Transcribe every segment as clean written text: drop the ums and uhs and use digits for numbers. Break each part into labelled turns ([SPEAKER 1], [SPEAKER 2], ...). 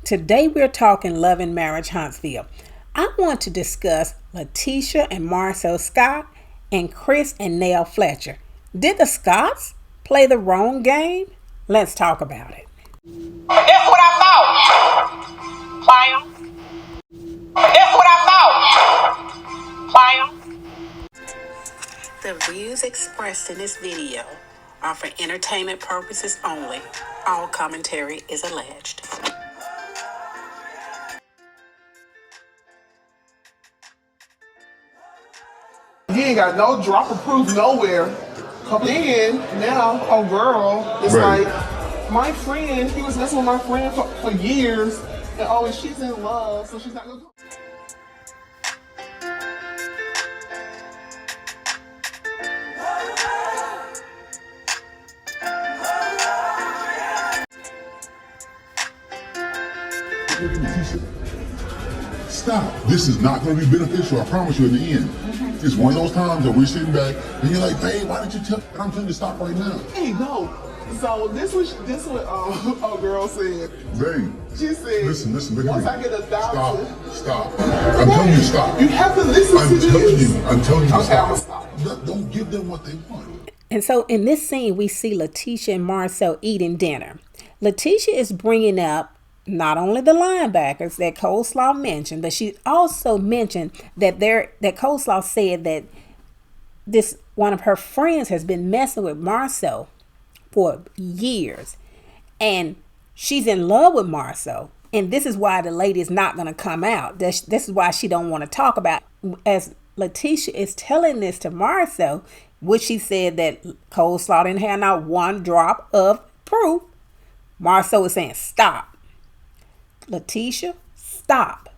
[SPEAKER 1] Today we're talking Love and Marriage Huntsville. I want to discuss Leticia and Marcel Scott and Chris and Nell Fletcher. Did the Scotts play the wrong game? Let's talk about it.
[SPEAKER 2] That's what I thought. Clown. That's what I thought. Clown.
[SPEAKER 1] The views expressed in this video are for entertainment purposes only. All commentary is alleged.
[SPEAKER 3] He ain't got no drop of proof nowhere. Come in now, a girl is
[SPEAKER 4] Right.
[SPEAKER 3] like, my friend, he was messing with my friend for years, and oh, and she's in love, so she's not gonna.
[SPEAKER 4] Stop. This is not going to be beneficial. I promise you in the end. It's one of those times that we're sitting back and you're like, babe, why didn't you tell? And I'm telling you to stop right now.
[SPEAKER 3] Hey, no. So this what a girl said.
[SPEAKER 4] Babe.
[SPEAKER 3] She said,
[SPEAKER 4] Listen, look
[SPEAKER 3] once
[SPEAKER 4] at
[SPEAKER 3] I
[SPEAKER 4] me.
[SPEAKER 3] get 1,000.
[SPEAKER 4] Stop. I'm telling you to stop.
[SPEAKER 3] You have to listen to this.
[SPEAKER 4] I'm telling you to
[SPEAKER 3] Okay,
[SPEAKER 4] stop.
[SPEAKER 3] I'ma stop.
[SPEAKER 4] Don't give them what they want.
[SPEAKER 1] And so in this scene, we see Leticia and Marcel eating dinner. Leticia is bringing up not only the linebackers that Coleslaw mentioned, but she also mentioned that Coleslaw said that this one of her friends has been messing with Marcel for years, and she's in love with Marcel, and this is why the lady is not going to come out. This is why she don't want to talk about it. As Leticia is telling this to Marcel, which she said that Coleslaw didn't have not one drop of proof, Marcel is saying, stop. Leticia, stop.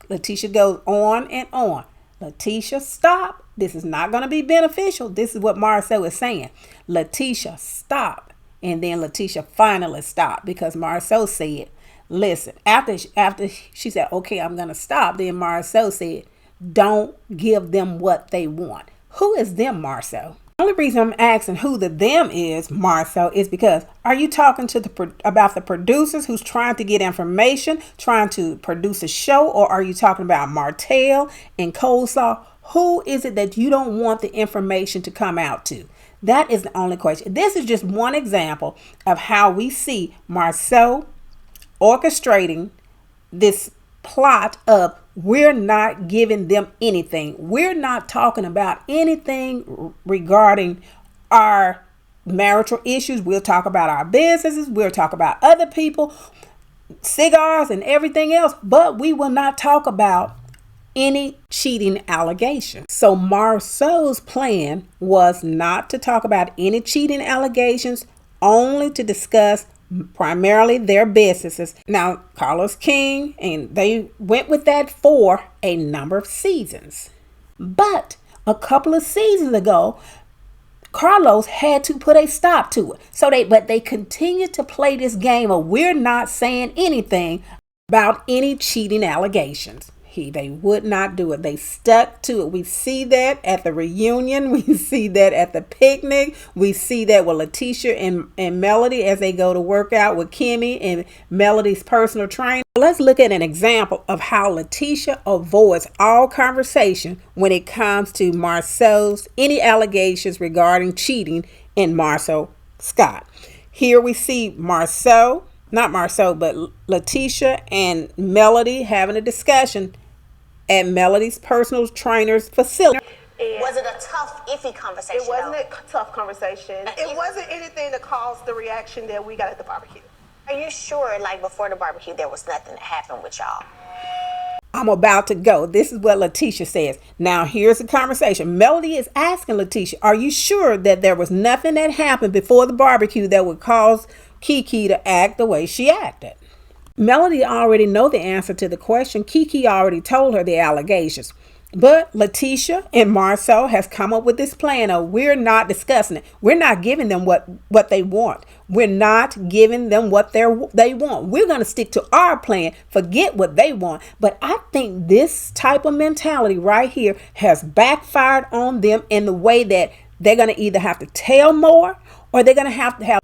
[SPEAKER 1] Leticia goes on and on. Leticia, stop. This is not going to be beneficial. This is what Marcel is saying. Leticia, stop. And then Leticia finally stopped because Marcel said, listen, after she said, okay, I'm going to stop, then Marcel said, don't give them what they want. Who is them, Marcel? The only reason I'm asking who the them is, Marcel, is because are you talking to about the producers who's trying to get information, trying to produce a show, or are you talking about Martell and Coleslaw? Who is it that you don't want the information to come out to? That is the only question. This is just one example of how we see Marcel orchestrating this plot of we're not giving them anything. We're not talking about anything regarding our marital issues. We'll talk about our businesses. We'll talk about other people, cigars and everything else, but we will not talk about any cheating allegations. So Marcel's plan was not to talk about any cheating allegations, only to discuss primarily their businesses. Now, Carlos King, and they went with that for a number of seasons. But a couple of seasons ago, Carlos had to put a stop to it. But they continued to play this game of we're not saying anything about any cheating allegations. They would not do it. They stuck to it. We see that at the reunion. We see that at the picnic. We see that with Leticia and Melody as they go to work out with Kimmy and Melody's personal trainer. Let's look at an example of how Leticia avoids all conversation when it comes to Marcel's any allegations regarding cheating in Marcel Scott. Here we see Leticia and Melody having a discussion at Melody's personal trainer's facility.
[SPEAKER 5] Was it a tough, iffy conversation?
[SPEAKER 6] It wasn't a tough conversation. It wasn't anything that caused the reaction that we got at the barbecue.
[SPEAKER 5] Are you sure, like before the barbecue, there was nothing that happened with y'all?
[SPEAKER 1] I'm about to go. This is what Leticia says. Now, here's the conversation. Melody is asking Leticia, are you sure that there was nothing that happened before the barbecue that would cause Kiki to act the way she acted? Melody already know the answer to the question. Kiki already told her the allegations. But Leticia and Marcel has come up with this plan of we're not discussing it. We're not giving them what they want. We're not giving them what they want. We're going to stick to our plan, forget what they want. But I think this type of mentality right here has backfired on them in the way that they're going to either have to tell more or they're going to have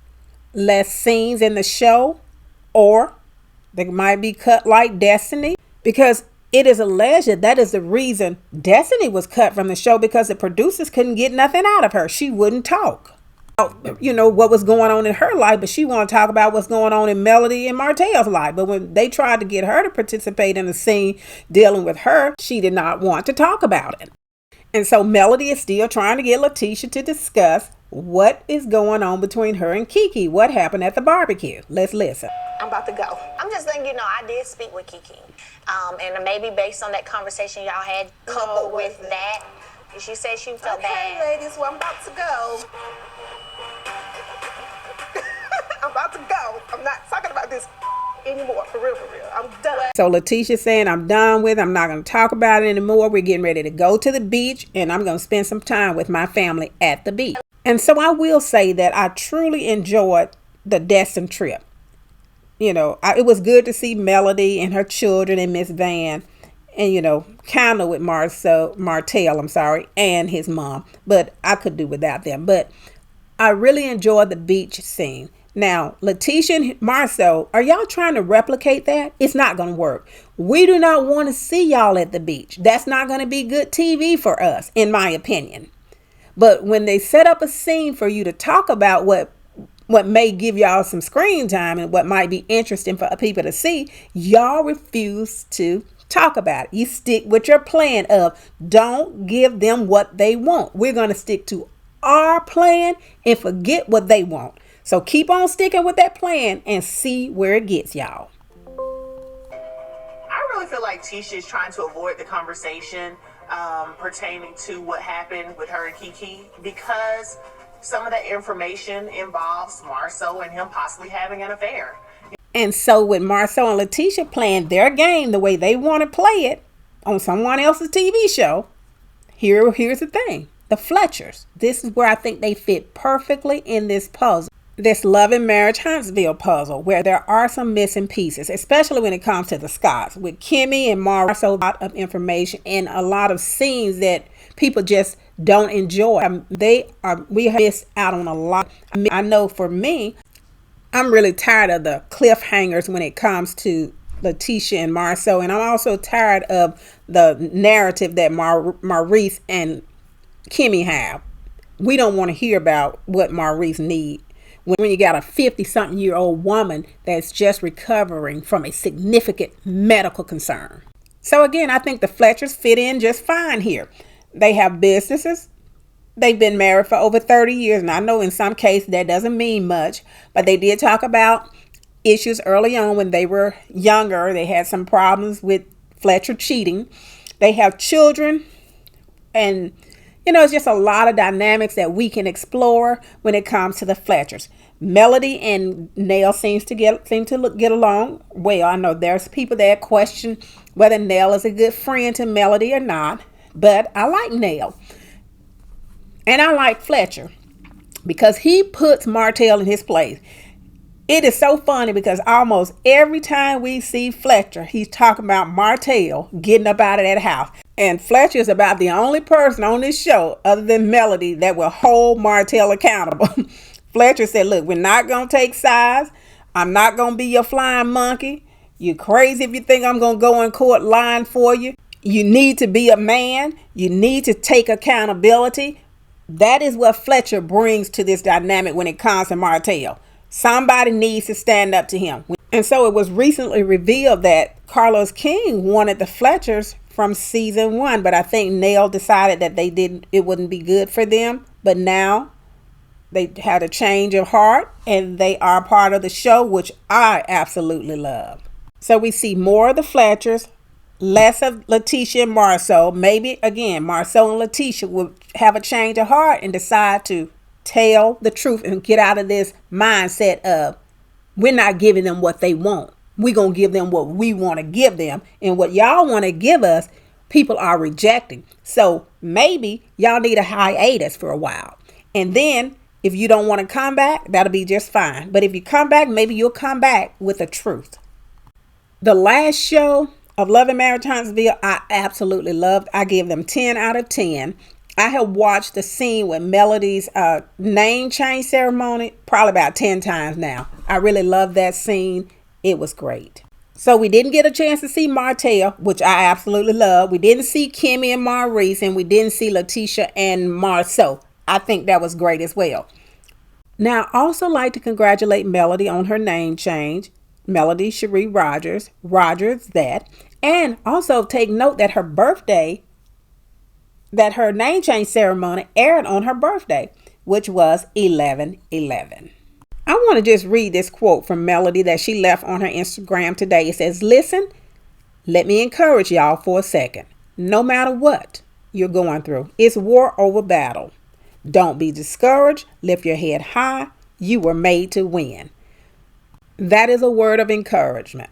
[SPEAKER 1] less scenes in the show, or They might be cut like Destiny, because it is alleged that is the reason Destiny was cut from the show, because the producers couldn't get nothing out of her. She wouldn't talk. What was going on in her life, but she wanted to talk about what's going on in Melody and Martel's life. But when they tried to get her to participate in a scene dealing with her, she did not want to talk about it. And so Melody is still trying to get Leticia to discuss what is going on between her and Kiki. What happened at the barbecue? Let's listen.
[SPEAKER 6] I'm about to go.
[SPEAKER 5] I'm just letting you know I did speak with Kiki. And maybe based on that conversation y'all had, coupled with that, she said she felt bad.
[SPEAKER 6] Okay, ladies, well, I'm about to go. I'm about to go. I'm not talking about this anymore, for real, for real. I'm done.
[SPEAKER 1] So Leticia saying, I'm done with it. I'm not going to talk about it anymore. We're getting ready to go to the beach, and I'm going to spend some time with my family at the beach. And so I will say that I truly enjoyed the Destin trip. It was good to see Melody and her children and Miss Van, and, kind of with Martel, and his mom. But I could do without them. But I really enjoyed the beach scene. Now, Leticia and Marcel, are y'all trying to replicate that? It's not going to work. We do not want to see y'all at the beach. That's not going to be good TV for us, in my opinion. But when they set up a scene for you to talk about what may give y'all some screen time and what might be interesting for people to see, y'all refuse to talk about it. You stick with your plan of don't give them what they want. We're going to stick to our plan and forget what they want. So keep on sticking with that plan and see where it gets y'all.
[SPEAKER 7] I really feel like Tisha is trying to avoid the conversation pertaining to what happened with her and Kiki, because some of that information involves Marcel and him possibly having an affair.
[SPEAKER 1] And so with Marcel and Leticia playing their game the way they want to play it on someone else's TV show, here's the thing. The Fletchers. This is where I think they fit perfectly in this puzzle. This love and marriage Huntsville puzzle, where there are some missing pieces, especially when it comes to the Scotts. With Kimmy and Marcel, a lot of information and a lot of scenes that people just don't enjoy. We have missed out on a lot. I know for me, I'm really tired of the cliffhangers when it comes to Leticia and Marcel, and I'm also tired of the narrative that Maurice and Kimmy have. We don't want to hear about what Maurice needs when you got a 50-something-year-old woman that's just recovering from a significant medical concern. So again, I think the Fletchers fit in just fine here. They have businesses. They've been married for over 30 years. And I know in some cases that doesn't mean much, but they did talk about issues early on when they were younger. They had some problems with Fletcher cheating. They have children, and it's just a lot of dynamics that we can explore when it comes to the Fletchers. Melody and Nell seem to get along well. I know there's people that question whether Nell is a good friend to Melody or not, but I like Nell. And I like Fletcher because he puts Martel in his place. It is so funny because almost every time we see Fletcher, he's talking about Martel getting up out of that house. And Fletcher is about the only person on this show other than Melody that will hold Martel accountable. Fletcher said, look, we're not going to take sides. I'm not going to be your flying monkey. You're crazy if you think I'm going to go in court lying for you. You need to be a man. You need to take accountability. That is what Fletcher brings to this dynamic when it comes to Martel. Somebody needs to stand up to him. And so it was recently revealed that Carlos King wanted the Fletchers from season 1, but I think Nell decided that it wouldn't be good for them. But now they had a change of heart and they are part of the show, which I absolutely love. So we see more of the Fletchers, less of Leticia and Marcel. Maybe again, Marcel and Leticia will have a change of heart and decide to tell the truth and get out of this mindset of we're not giving them what they want. We're going to give them what we want to give them. And what y'all want to give us, people are rejecting. So maybe y'all need a hiatus for a while. And then if you don't want to come back, that'll be just fine. But if you come back, maybe you'll come back with the truth. The last show of Love and Marriage Huntsville, I absolutely loved. I give them 10 out of 10. I have watched the scene with Melody's name change ceremony probably about 10 times now. I really love that scene. It was great. So we didn't get a chance to see Martell, which I absolutely love. We didn't see Kimmy and Maurice, and we didn't see Leticia and Marcel. I think that was great as well. Now, I also like to congratulate Melody on her name change. Melody Cherie Rogers, Rogers that. And also take note that her name change ceremony aired on her birthday, which was 11/11. I want to just read this quote from Melody that she left on her Instagram today. It says, "Listen, let me encourage y'all for a second. No matter what you're going through, it's war over battle. Don't be discouraged. Lift your head high. You were made to win." That is a word of encouragement.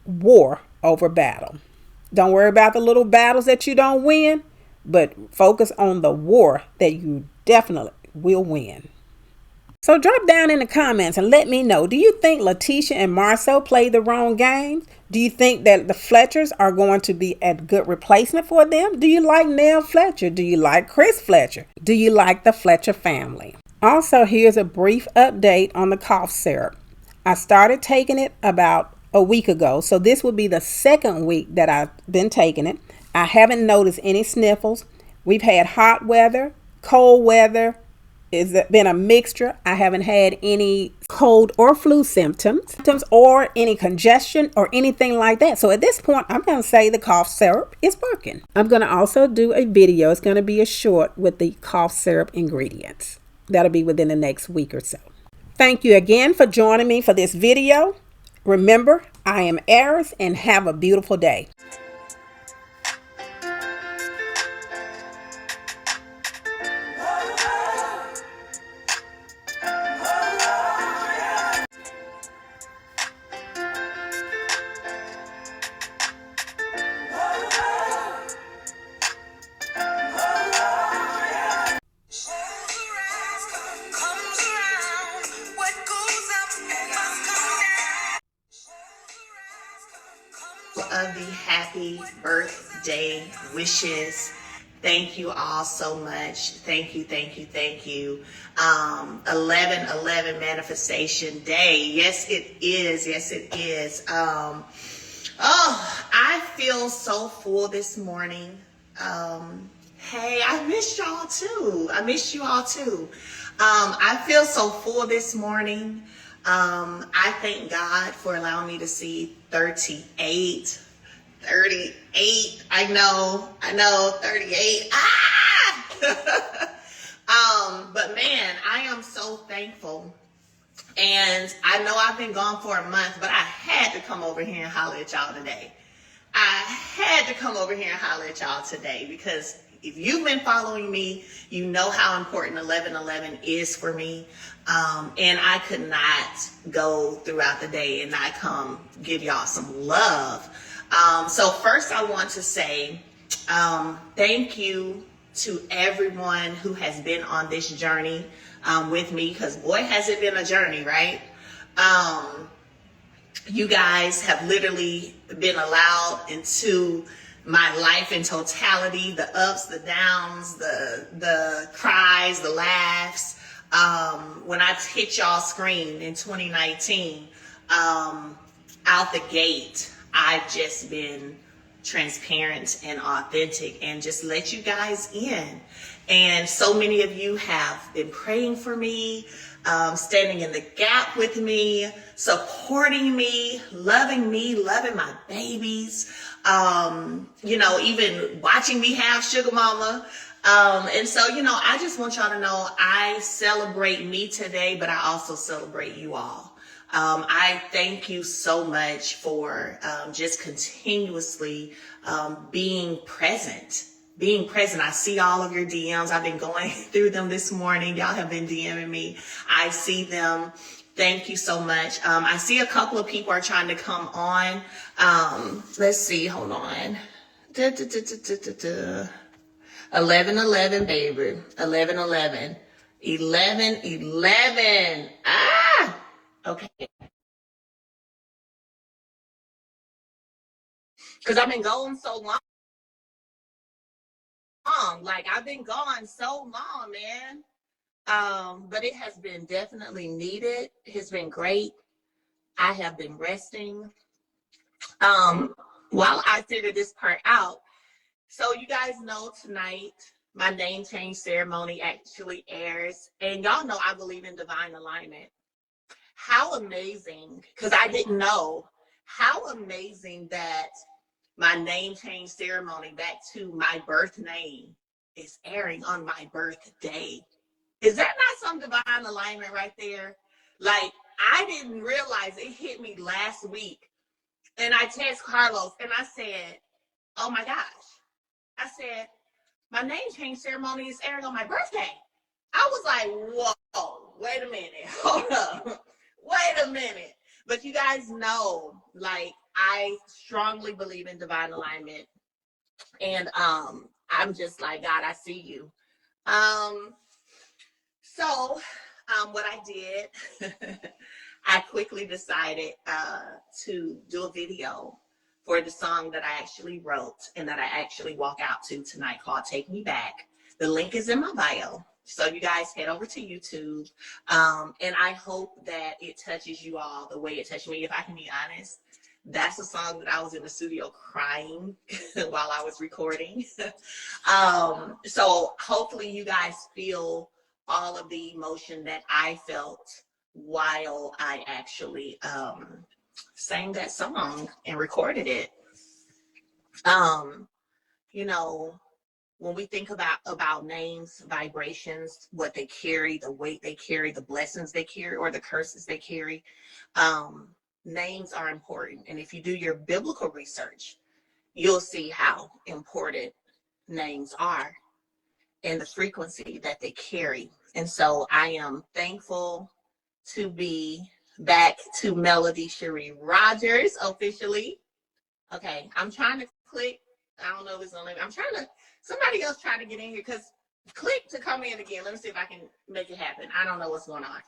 [SPEAKER 1] War over battle. Don't worry about the little battles that you don't win, but focus on the war that you definitely will win. So drop down in the comments and let me know, do you think Leticia and Marcel played the wrong game? Do you think that the Fletchers are going to be a good replacement for them? Do you like Nell Fletcher? Do you like Chris Fletcher? Do you like the Fletcher family? Also, here's a brief update on the cough syrup. I started taking it about a week ago, so this will be the second week that I've been taking it. I haven't noticed any sniffles. We've had hot weather, cold weather. It's been a mixture. I haven't had any cold or flu symptoms or any congestion or anything like that. So at this point, I'm going to say the cough syrup is working. I'm going to also do a video. It's going to be a short with the cough syrup ingredients. That'll be within the next week or so. Thank you again for joining me for this video. Remember, I am Eris, and have a beautiful day.
[SPEAKER 7] Of the happy birthday wishes. Thank you all so much. Thank you, thank you, thank you. 11/11 manifestation day. Yes, it is. Yes, it is. I feel so full this morning. Hey, I missed y'all too. I missed you all too. I feel so full this morning. I thank God for allowing me to see 38. I know, 38. But man, I am so thankful. And I know I've been gone for a month, but I had to come over here and holler at y'all today. Because if you've been following me, you know how important 11/11 is for me. And I could not go throughout the day and not come give y'all some love. So first I want to say thank you to everyone who has been on this journey with me, because boy, has it been a journey, right? You guys have literally been allowed into my life in totality, the ups, the downs, the cries, the laughs. When I hit y'all screen in 2019, out the gate, I've just been transparent and authentic and just let you guys in. And so many of you have been praying for me, standing in the gap with me, supporting me, loving my babies, even watching me have sugar mama. And so, I just want y'all to know I celebrate me today, but I also celebrate you all. I thank you so much for just continuously being present. I see all of your DMs. I've been going through them this morning. Y'all have been DMing me. I see them. Thank you so much. I see a couple of people are trying to come on. Let's see. Hold on. 11/11, baby. 11/11. 11/11. Okay. Because I've been going so long. I've been gone so long, man. But it has been definitely needed. It's been great. I have been resting. While I figure this part out, so you guys know tonight my name change ceremony actually airs, and y'all know I believe in divine alignment. How amazing, because I didn't know, how amazing that my name change ceremony back to my birth name is airing on my birthday. Is that not some divine alignment right there? Like, I didn't realize it hit me last week. And I text Carlos and I said, oh my gosh. I said, my name change ceremony is airing on my birthday. I was like, whoa, wait a minute. Hold up. Wait a minute. But you guys know, like, I strongly believe in divine alignment. And I'm just like, God, I see you. So what I did, I quickly decided to do a video for the song that I actually wrote and that I actually walk out to tonight called Take Me Back. The link is in my bio. So you guys head over to YouTube. And I hope that it touches you all the way it touched me. If I can be honest, that's a song that I was in the studio crying while I was recording. So hopefully you guys feel all of the emotion that I felt while I actually sang that song and recorded it. You know, when we think about names, vibrations, what they carry, the weight they carry, the blessings they carry, or the curses they carry, names are important. And if you do your biblical research, you'll see how important names are and the frequency that they carry. And so I am thankful to be back to Melody Cherie Rogers officially. Okay, I'm trying to click. I don't know if it's on. I'm trying to, somebody else try to get in here, because click to come in again. Let me see if I can make it happen. I don't know what's going on.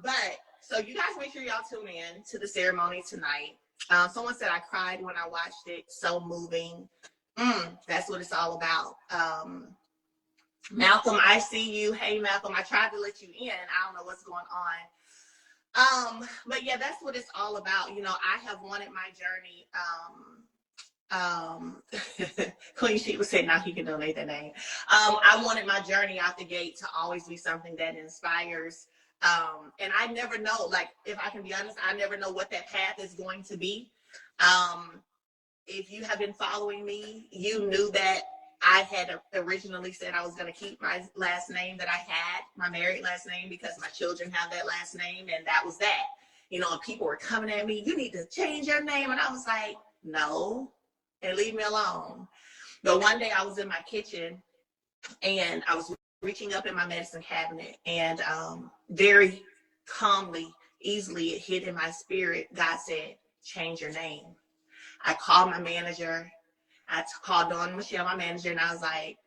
[SPEAKER 7] But so you guys make sure y'all tune in to the ceremony tonight. Someone said I cried when I watched it. So moving. That's what it's all about. Malcolm, I see you. Hey, Malcolm, I tried to let you in. I don't know what's going on. But yeah, that's what it's all about. You know, I have wanted my journey. Queen Sheep was saying now he can donate that name. I wanted my journey out the gate to always be something that inspires. And I never know, like, if I can be honest, I never know what that path is going to be. If you have been following me, you knew that I had originally said I was going to keep my last name that I had, my married last name, because my children have that last name, and that was that. You know, and people were coming at me, you need to change your name. And I was like, no, and leave me alone. But one day I was in my kitchen and I was reaching up in my medicine cabinet, and very calmly, easily, it hit in my spirit. God said, change your name. I called my manager. I called Dawn Michelle, my manager, and I was like,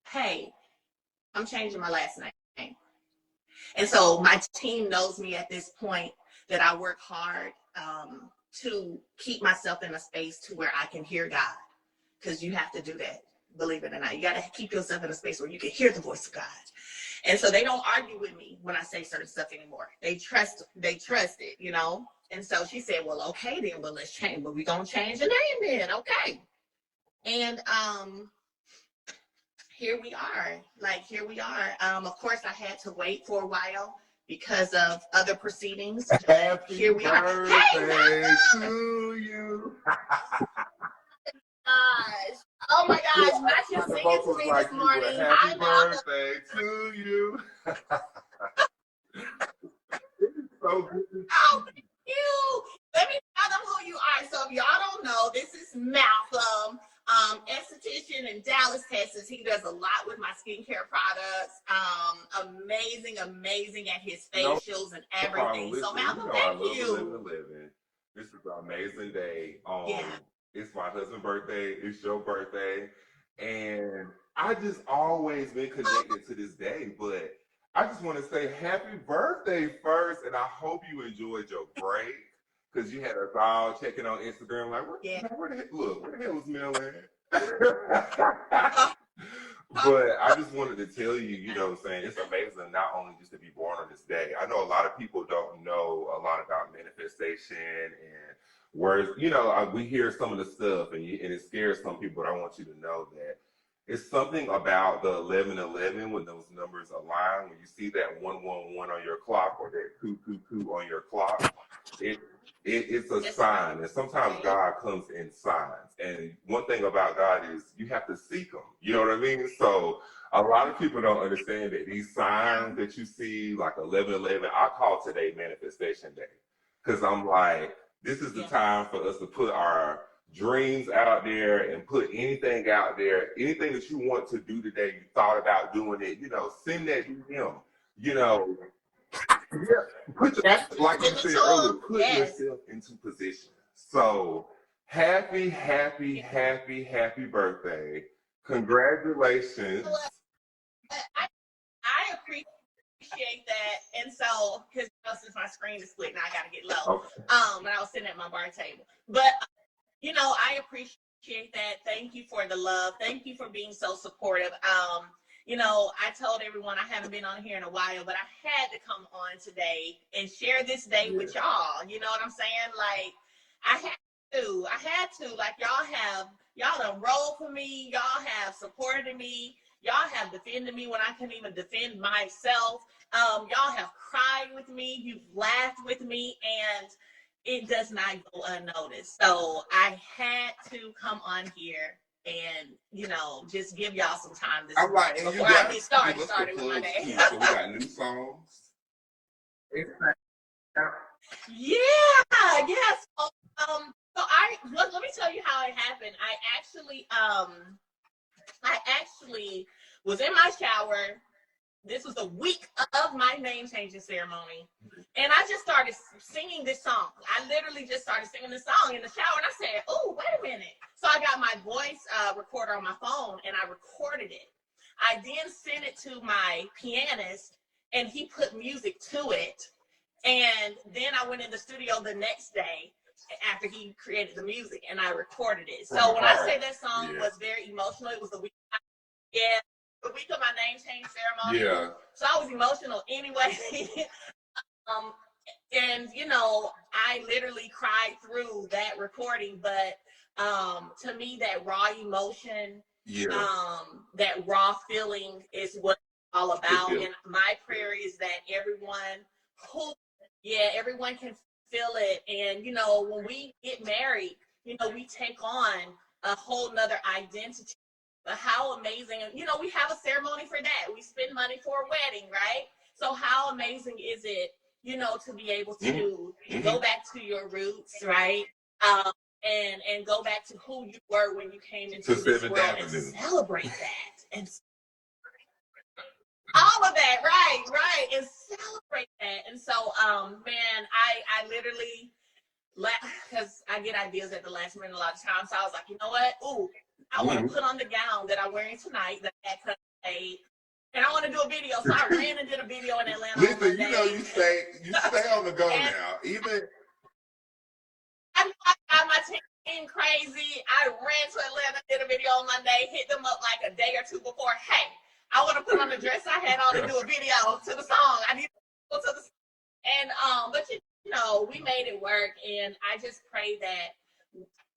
[SPEAKER 7] hey, I'm changing my last name. And so my team knows me at this point that I work hard to keep myself in a space to where I can hear God, because you have to do that, believe it or not. You got to keep yourself in a space where you can hear the voice of God. And so they don't argue with me when I say certain stuff anymore. They trust it, you know? And so she said, well, okay then, but let's change. But we're going to change the name then, okay. And here we are. Of course, I had to wait for a while because of other proceedings.
[SPEAKER 8] Happy
[SPEAKER 7] Here we are.
[SPEAKER 8] birthday to you.
[SPEAKER 7] Gosh. Oh my gosh, not you singing to me this morning.
[SPEAKER 8] Happy birthday to you. So good.
[SPEAKER 7] Oh, thank you. Let me tell them who you are. So if y'all don't know, this is Malcolm, esthetician in Dallas, Texas. He does a lot with my skincare products. Amazing at his facials and everything. So Malcolm, thank you.
[SPEAKER 8] This is an amazing day.
[SPEAKER 7] Yeah.
[SPEAKER 8] It's my husband's birthday. It's your birthday. And I just always been connected to this day. But I just want to say happy birthday first. And I hope you enjoyed your break. Because you had us all checking on Instagram like, where the hell is Mel at? But I just wanted to tell you, you know what I'm saying, it's amazing not only just to be born on this day. I know a lot of people don't know a lot about manifestation and Whereas, we hear some of the stuff and it scares some people, but I want you to know that it's something about the 1111 when those numbers align. When you see that 111 on your clock or that 222 on your clock, it's a sign. And sometimes God comes in signs. And one thing about God is you have to seek Him. You know what I mean? So a lot of people don't understand that these signs that you see, like 1111, I call today Manifestation Day. Because I'm like, this is the time for us to put our dreams out there and put anything out there, anything that you want to do today, you thought about doing it, send that to Him. Put like you said earlier, put yourself into position. So happy birthday. Congratulations.
[SPEAKER 7] I appreciate that. And so, because since my screen is split, now I gotta get low.
[SPEAKER 8] Okay.
[SPEAKER 7] And I was sitting at my bar table. But I appreciate that. Thank you for the love. Thank you for being so supportive. I told everyone I haven't been on here in a while, but I had to come on today and share this day with y'all. You know what I'm saying? Like, I had to. Like, y'all done rolled for me. Y'all have supported me. Y'all have defended me when I couldn't even defend myself. Y'all have cried with me. You've laughed with me, and it does not go unnoticed. So I had to come on here and, just give y'all some time this morning before I get started with my day.
[SPEAKER 8] So we got new songs.
[SPEAKER 7] Yes. So let me tell you how it happened. I actually was in my shower. This was the week of my name changing ceremony. And I just started singing this song. I literally just started singing this song in the shower. And I said, oh, wait a minute. So I got my voice recorder on my phone and I recorded it. I then sent it to my pianist and he put music to it. And then I went in the studio the next day after he created the music and I recorded it. So when I say that song was very emotional, it was the week of my name change ceremony.
[SPEAKER 8] Yeah.
[SPEAKER 7] So I was emotional anyway. And I literally cried through that recording, but to me that raw emotion, that raw feeling is what it's all about. And my prayer is that everyone can feel it. And when we get married, we take on a whole nother identity. But how amazing, we have a ceremony for that. We spend money for a wedding, right? So how amazing is it, to be able to go back to your roots, right? And go back to who you were when you came into this world and celebrate that. And all of that, right. And celebrate that. And so, man, I literally, because I get ideas at the last minute a lot of times. So I was like, you know what? Ooh, I want to put on the gown that I'm wearing tonight that I cut made, and I want to do a video. So I ran and did a video in Atlanta.
[SPEAKER 8] Listen, you stay on the go now. Even
[SPEAKER 7] I got my team crazy. I ran to Atlanta, did a video on Monday, hit them up like a day or two before. Hey, I want to put on the dress I had on to do a video to the song. I need to go to the and but we made it work, and I just pray that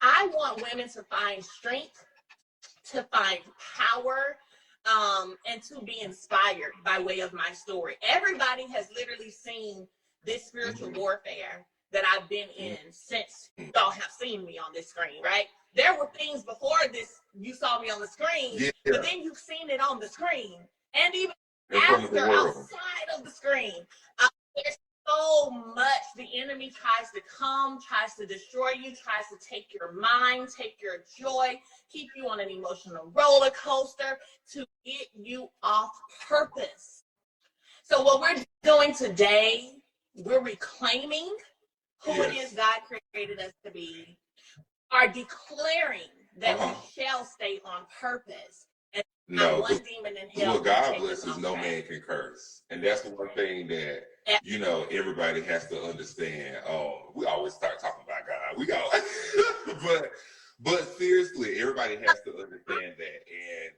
[SPEAKER 7] I want women to find strength, to find power, and to be inspired by way of my story. Everybody has literally seen this spiritual warfare that I've been in since y'all have seen me on this screen, right? There were things before this, you saw me on the screen, but then you've seen it on the screen. And even after, outside of the screen, there's so much the enemy tries to come, tries to destroy you, tries to take your mind, take your joy, keep you on an emotional roller coaster to get you off purpose. So what we're doing today, we're reclaiming who it is God created us to be, are declaring that we shall stay on purpose. And not one demon in hell.
[SPEAKER 8] What God blesses, no man can curse. And that's the one thing that everybody has to understand. We always start talking about God. We got but seriously, everybody has to understand that. And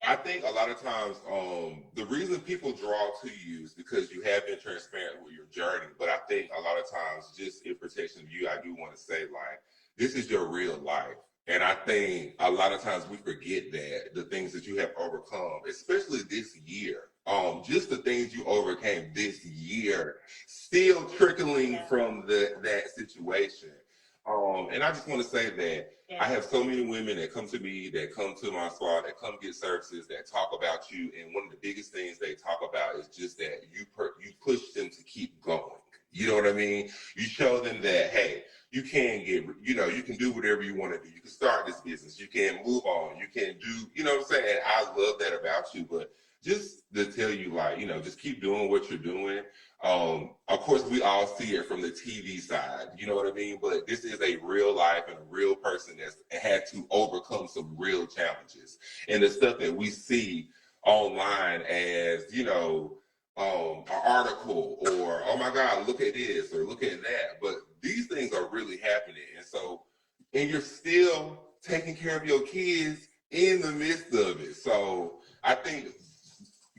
[SPEAKER 8] I think a lot of times the reason people draw to you is because you have been transparent with your journey. But I think a lot of times, just in protection of you, I do want to say, like, this is your real life. And I think a lot of times we forget that the things that you have overcome, especially this year, just the things you overcame this year, still trickling from that situation. And I just want to say that I have so many women that come to me, that come to my spa, that come get services, that talk about you. And one of the biggest things they talk about is just that you push them to keep going. You know what I mean? You show them that, hey, you can get, you can do whatever you want to do. You can start this business. You can move on. You can do, you know what I'm saying? And I love that about you. But just to tell you, like, just keep doing what you're doing. Of course, we all see it from the TV side, you know what I mean? But this is a real life and a real person that's had to overcome some real challenges. And the stuff that we see online as, an article or, oh my God, look at this or look at that. But these things are really happening. And you're still taking care of your kids in the midst of it. So I think,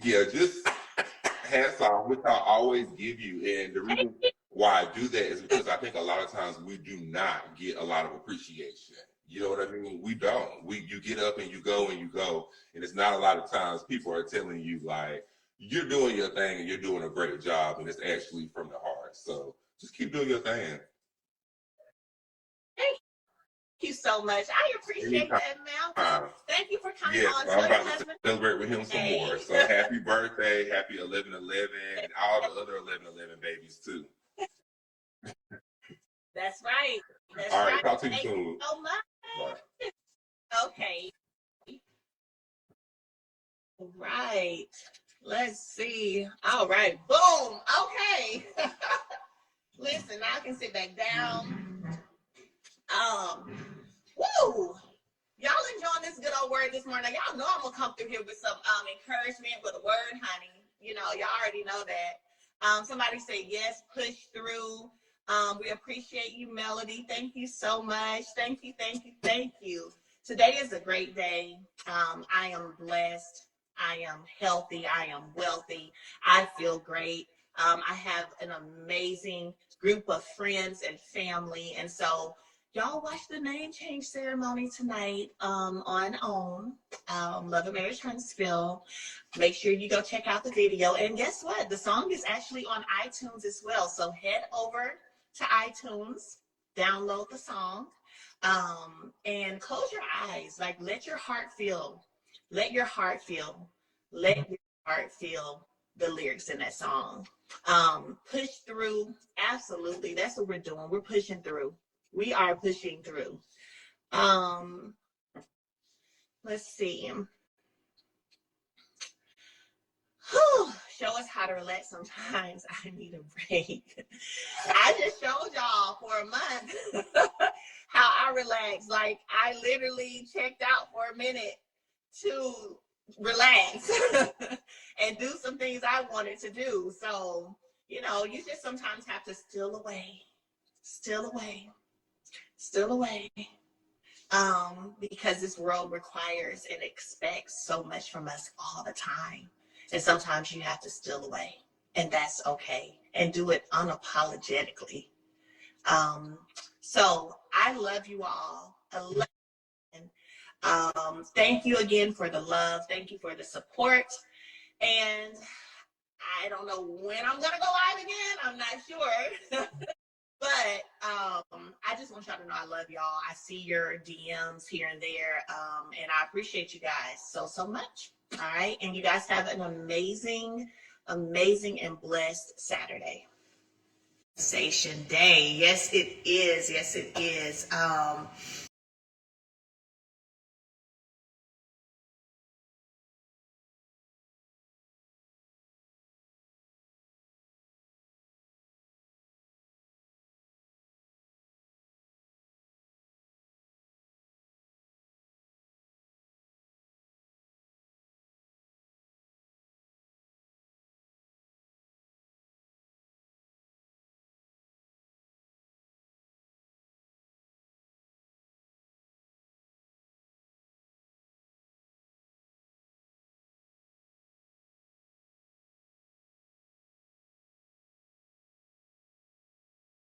[SPEAKER 8] just hats off, which I always give you. And the reason why I do that is because I think a lot of times we do not get a lot of appreciation. You know what I mean? We don't. You get up and you go, and it's not a lot of times people are telling you, like, you're doing your thing and you're doing a great job, and it's actually from the heart. So just keep doing your thing.
[SPEAKER 7] Thank you so much. I appreciate that, Mal. Thank you for coming on.
[SPEAKER 8] I'm about to celebrate with him some more. So happy birthday, happy 11/11, and all the other 11/11 babies too.
[SPEAKER 7] That's right.
[SPEAKER 8] All right, talk to you soon.
[SPEAKER 7] So much. Bye. Okay. Right. Let's see. All right. Boom. Okay. Listen, now I can sit back down. Woo! Y'all enjoying this good old word this morning. Y'all know I'm gonna come through here with some encouragement with a word, honey. Y'all already know that. Somebody say yes, push through. We appreciate you, Melody. Thank you so much. Thank you, thank you, thank you. Today is a great day. I am blessed. I am healthy. I am wealthy. I feel great. I have an amazing group of friends and family. And so y'all watch the name change ceremony tonight on OWN, Love and Marriage Huntsville. Make sure you go check out the video. And guess what? The song is actually on iTunes as well. So head over to iTunes, download the song, and close your eyes. Like, let your heart feel. Let your heart feel. Let your heart feel the lyrics in that song. Push through. Absolutely. That's what we're doing. We're pushing through. We are pushing through. Let's see. Show us how to relax. Sometimes I need a break. I just showed y'all for a month how I relax. Like, I literally checked out for a minute to relax and do some things I wanted to do. So, you just sometimes have to steal away, because this world requires and expects so much from us all the time. And sometimes you have to steal away, and that's okay. And do it unapologetically. So I love you all. Thank you again for the love. Thank you for the support. And I don't know when I'm going to go live again. I'm not sure. But I just want y'all to know I love y'all. I see your DMs here and there. And I appreciate you guys so much. All right. And you guys have an amazing and blessed Saturday. Station day. Yes, it is.